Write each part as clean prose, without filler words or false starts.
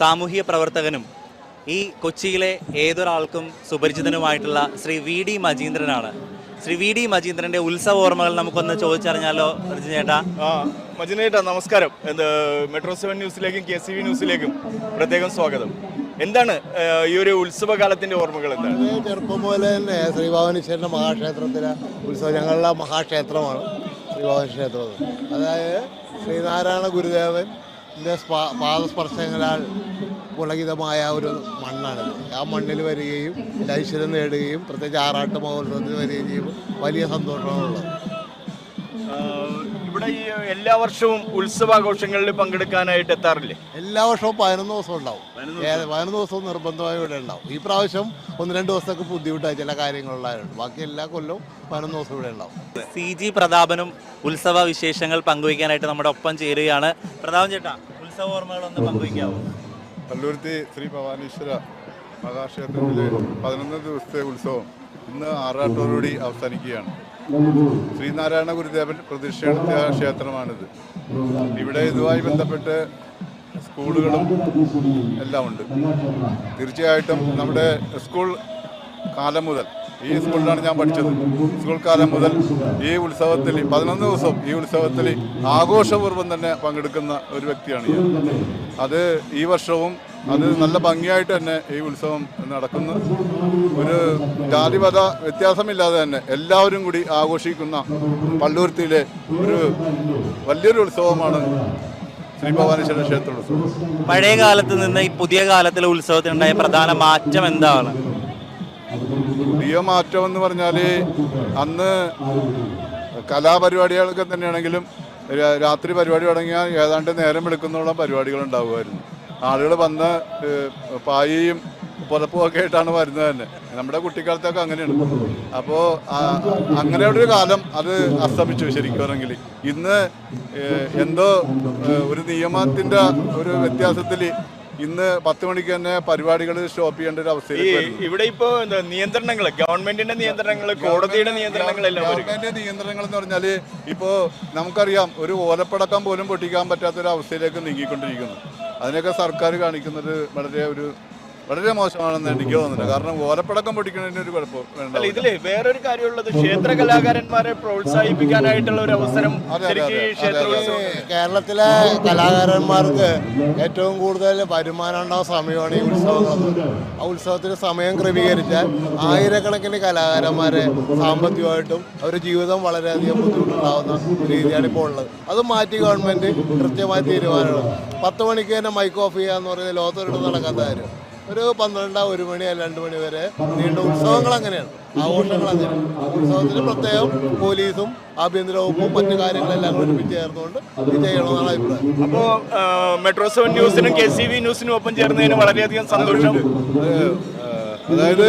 സാമൂഹിക പ്രവർത്തകനും ഈ കൊച്ചിയിലെ ഏതൊരാൾക്കും സുപരിചിതനുമായിട്ടുള്ള ശ്രീ വി ഡി മജീന്ദ്രനാണ്. ശ്രീ വി ഡി മജീന്ദ്രന്റെ ഉത്സവ ഓർമ്മകൾ നമുക്കൊന്ന് ചോദിച്ചറിഞ്ഞാലോ അർജുൻ ചേട്ടാ? മജീന്ദ്രൻ ചേട്ടാ നമസ്കാരം. മെട്രോ 7 ന്യൂസിലേക്കും KCV ന്യൂസിലേക്കും പ്രത്യേകം സ്വാഗതം. എന്താണ് ഈ ഒരു ഉത്സവകാലത്തിന്റെ ഓർമ്മകൾ? എന്താണ്? ചെറുപ്പം പോലെ തന്നെ ശ്രീഭവാനീശ്വരൻ്റെ മഹാക്ഷേത്രത്തിലെ ഉത്സവം ഞങ്ങളുടെ മഹാക്ഷേത്രമാണ് ശ്രീഭവാനി ക്ഷേത്രം. അതായത് ശ്രീനാരായണ ഗുരുദേവൻ്റെ പാദസ്പർശങ്ങളാൽ പുളകിതമായ ഒരു മണ്ണാണിത്. ആ മണ്ണിൽ വരികയും ഐശ്വര്യം നേടുകയും പ്രത്യേകിച്ച് ആറാട്ട് മഹോത്സവത്തിൽ വരികയും ചെയ്യുമ്പോൾ വലിയ സന്തോഷമാണുള്ളത്. ഇവിടെ ഈ എല്ലാ വർഷവും ഉത്സവാഘോഷങ്ങളിൽ പങ്കെടുക്കാനായിട്ട് എത്താറില്ലേ? എല്ലാ വർഷവും 11 ദിവസം ഉണ്ടാവും. 11 ദിവസവും നിർബന്ധമായി ഇവിടെ ഉണ്ടാവും. ഈ പ്രാവശ്യം 1-2 ദിവസമൊക്കെ ബുദ്ധിമുട്ടായി ചില കാര്യങ്ങളുള്ളതായിരുന്നു. ബാക്കി എല്ലാ കൊല്ലവും 11 ദിവസം ഇവിടെ ഉണ്ടാവും. CG പ്രതാപനും ഉത്സവ വിശേഷങ്ങൾ പങ്കുവയ്ക്കാനായിട്ട് നമ്മുടെ ഒപ്പം ചേരുകയാണ്. പ്രതാപൻ ചേട്ടാ, ഉത്സവ ഓർമ്മകളൊന്ന് പങ്കുവയ്ക്കാവോ? പള്ളുരുത്തി ശ്രീ ഭവാനീശ്വര മഹാക്ഷേത്രത്തിലെ 11 ദിവസത്തെ ഉത്സവം ഇന്ന് ആറാട്ടോടുകൂടി അവസാനിക്കുകയാണ്. ശ്രീനാരായണ ഗുരുദേവൻ പ്രതിഷ്ഠ ക്ഷേത്രമാണിത്. ഇവിടെ ഇതുമായി ബന്ധപ്പെട്ട് സ്കൂളുകളും എല്ലാം ഉണ്ട്. തീർച്ചയായിട്ടും നമ്മുടെ സ്കൂൾ കാലം മുതൽ, ഈ സ്കൂളിലാണ് ഞാൻ പഠിച്ചത്, സ്കൂൾ കാലം മുതൽ ഈ ഉത്സവത്തിൽ 11 ദിവസം ഈ ഉത്സവത്തിൽ ആഘോഷപൂർവ്വം തന്നെ പങ്കെടുക്കുന്ന ഒരു വ്യക്തിയാണ് ഞാൻ. അത് ഈ വർഷവും അത് നല്ല ഭംഗിയായിട്ട് തന്നെ ഈ ഉത്സവം നടക്കുന്നു. ഒരു ജാതിമത വ്യത്യാസമില്ലാതെ തന്നെ എല്ലാവരും കൂടി ആഘോഷിക്കുന്ന പള്ളുരുത്തിയിലെ ഒരു വലിയൊരു ഉത്സവമാണ് ശ്രീ ഭവാനീശ്വര ക്ഷേത്രോത്സവം. പഴയ കാലത്ത് നിന്ന് ഈ പുതിയ കാലത്തിലെ ഉത്സവത്തിനുണ്ടായ പ്രധാന മാറ്റം എന്താണ്? പുതിയ മാറ്റം എന്ന് പറഞ്ഞാൽ അന്ന് കലാപരിപാടികളൊക്കെ തന്നെയാണെങ്കിലും രാത്രി പരിപാടി തുടങ്ങിയാൽ ഏതാണ്ട് നേരം വെളുക്കുന്നോളം പരിപാടികൾ ഉണ്ടാകുമായിരുന്നു. ആളുകൾ വന്ന് പായയും പുതപ്പും ഒക്കെ ആയിട്ടാണ് വരുന്നത് തന്നെ. നമ്മുടെ കുട്ടിക്കാലത്തൊക്കെ അങ്ങനെയാണ്. അപ്പോൾ അങ്ങനെയുള്ളൊരു കാലം അത് അസ്തമിച്ചു ശരിക്കും പറഞ്ഞെങ്കിൽ. ഇന്ന് എന്തോ ഒരു നിയമത്തിൻ്റെ ഒരു വ്യത്യാസത്തിൽ ഇന്ന് 10 മണിക്ക് തന്നെ പരിപാടികൾ സ്റ്റോപ്പ് ചെയ്യേണ്ട ഒരു അവസ്ഥയിൽ ഇവിടെ ഇപ്പോ നിയന്ത്രണങ്ങൾ, ഗവൺമെന്റിന്റെ നിയന്ത്രണങ്ങൾ, കോടതിയുടെ നിയന്ത്രണങ്ങളെല്ലാം. ഗവൺമെന്റിന്റെ നിയന്ത്രണങ്ങൾ എന്ന് പറഞ്ഞാൽ ഇപ്പോൾ നമുക്കറിയാം, ഒരു ഓലപ്പടക്കം പോലും പൊട്ടിക്കാൻ പറ്റാത്തൊരു അവസ്ഥയിലേക്ക് നീങ്ങിക്കൊണ്ടിരിക്കുന്നു. അതിനൊക്കെ സർക്കാർ കാണിക്കുന്നത് വളരെ മോശമാണെന്ന് എനിക്ക് തോന്നുന്നില്ല. കാരണം ഓലപ്പടക്കം പൊട്ടിക്കുന്നതിന് ഒരു കുഴപ്പം വേണ്ട. ഇതില് വേറൊരു കാര്യമുള്ളത്, ക്ഷേത്ര കലാകാരന്മാരെ പ്രോത്സാഹിപ്പിക്കാനായിട്ടുള്ള ഒരു അവസരം കേരളത്തിലെ കലാകാരന്മാർക്ക് ഏറ്റവും കൂടുതൽ വരുമാനം ഉണ്ടാകുന്ന സമയമാണ് ഈ ഉത്സവങ്ങൾ. ആ ഉത്സവത്തിന് സമയം ക്രമീകരിച്ചാൽ ആയിരക്കണക്കിന് കലാകാരന്മാരെ സാമ്പത്തികമായിട്ടും അവരുടെ ജീവിതം വളരെയധികം ബുദ്ധിമുട്ടുണ്ടാകുന്ന രീതിയാണ് ഇപ്പോൾ ഉള്ളത്. അത് മാറ്റി ഗവൺമെൻറ് കൃത്യമായി തീരുമാനമാണ്. 10 മണിക്ക് തന്നെ മൈക്ക് ഓഫ് ചെയ്യുക എന്ന് പറയുന്നത് ലോകത്തൊരിടത്ത് നടക്കാത്ത കാര്യം. ഒരു 12, 1 മണി, 2 മണി വരെ നീണ്ട ഉത്സവങ്ങൾ അങ്ങനെയാണ്, ആഘോഷങ്ങൾ അങ്ങനെയാണ്. ഉത്സവത്തിന് പ്രത്യേകം പോലീസും ആഭ്യന്തര വകുപ്പും മറ്റു കാര്യങ്ങളെല്ലാം ഒരുമിച്ച് ചേർന്നുകൊണ്ട് ഇത് ചെയ്യണമെന്നാണ് അഭിപ്രായം. അപ്പോൾ മെട്രോ 7 ന്യൂസിനും KCV ന്യൂസിനും ഒപ്പം ചേർന്നതിന് വളരെയധികം സന്തോഷം. അതായത്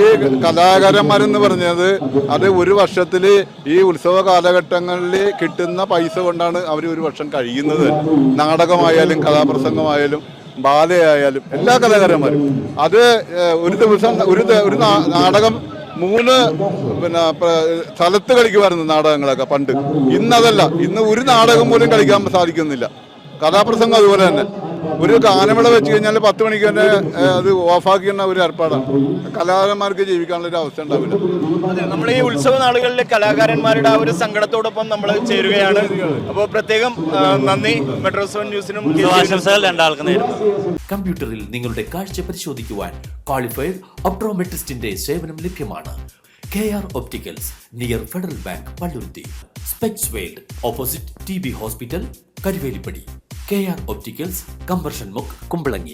ഈ കലാകാരന്മാരെന്ന് പറഞ്ഞത് അത് ഒരു വർഷത്തിൽ ഈ ഉത്സവ കാലഘട്ടങ്ങളിൽ കിട്ടുന്ന പൈസ കൊണ്ടാണ് അവർ ഒരു വർഷം കഴിയുന്നത്. നാടകമായാലും കഥാപ്രസംഗമായാലും ബാലയായാലും എല്ലാ കലാകാരന്മാരും അത് ഒരു ദിവസം ഒരു നാടകം 3 സ്ഥലത്ത് കളിക്കുമായിരുന്നു നാടകങ്ങളൊക്കെ പണ്ട്. ഇന്നതല്ല, ഇന്ന് ഒരു നാടകം പോലും കളിക്കാൻ സാധിക്കുന്നില്ല. കഥാപ്രസംഗം അതുപോലെ തന്നെ. ഒരു ഗാനമേള വെച്ച് കഴിഞ്ഞാൽ 10 മണിക്ക് തന്നെ അത് ഓഫാക്കുന്ന ഒരു ഏർപ്പാടാണ്. കലാകാരന്മാർക്ക് ജീവിക്കാനുള്ള ഒരു അവസ്ഥ ഉണ്ടാവില്ല. നമ്മൾ ഈ ഉത്സവ നാളുകളിലെ കലാകാരന്മാരുടെ ആ ഒരു സങ്കടത്തോടൊപ്പം നമ്മൾ ചേരുകയാണ്. അപ്പോൾ പ്രത്യേകം നന്ദി മെട്രോ 7 ന്യൂസിനും. രണ്ടാൾക്കും നേരുന്നു. കമ്പ്യൂട്ടറിൽ നിങ്ങളുടെ കാഴ്ച പരിശോധിക്കുവാൻ ക്വാളിഫൈഡ് ഒപ്ട്രോമെട്രിസ്റ്റിന്റെ സേവനം ലഭ്യമാണ്. KR Opticals, near federal bank, Palluruthy. Specs world, opposite TB hospital, Karuvelippady. KR Opticals, combustion മുക്ക്, കുമ്പളങ്ങി.